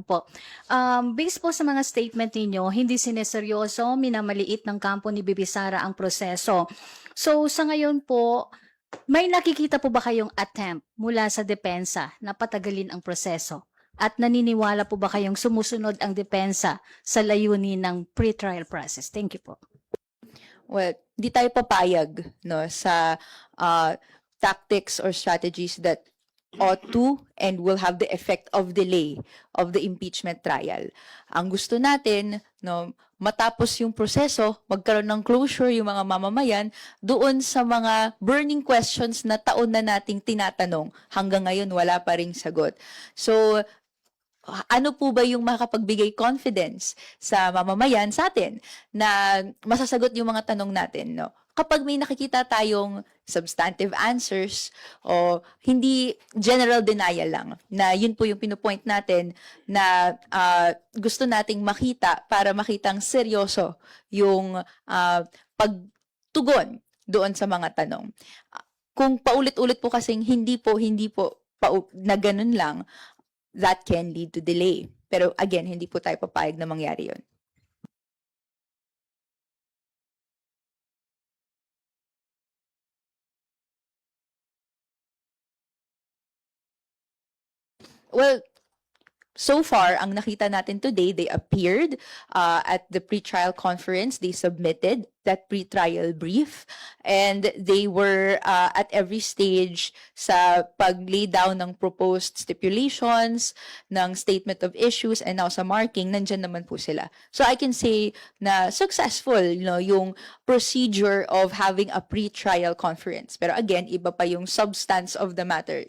po. Based po sa mga statement ninyo, hindi sineseryoso, minamaliit ng kampo ni Bibi Sara ang proseso. So sa ngayon po, may nakikita po ba kayong attempt mula sa depensa na patagalin ang proseso? At naniniwala po ba kayong sumusunod ang depensa sa layunin ng pre-trial process? Thank you po. Well, di tayo papayag no sa tactics or strategies that ought to and will have the effect of delay of the impeachment trial. Ang gusto natin, no, matapos yung proseso, magkaroon ng closure yung mga mamamayan doon sa mga burning questions na taon na nating tinatanong. Hanggang ngayon, wala pa ring sagot. So, ano po ba yung makapagbigay confidence sa mamamayan sa atin na masasagot yung mga tanong natin, no? Kapag may nakikita tayong substantive answers o hindi general denial lang, na yun po yung pinupoint natin na gusto nating makita para makitang seryoso yung pagtugon doon sa mga tanong. Kung paulit-ulit po kasing hindi po na ganun lang, that can lead to delay. Pero again, hindi po tayo papayag na mangyari yun. Well, so far, ang nakita natin today, they appeared at the pre-trial conference. They submitted that pre-trial brief and they were at every stage sa pag-lay down ng proposed stipulations, ng statement of issues, and now sa marking, nandyan naman po sila. So I can say na successful, yung procedure of having a pre-trial conference. Pero again, iba pa yung substance of the matter.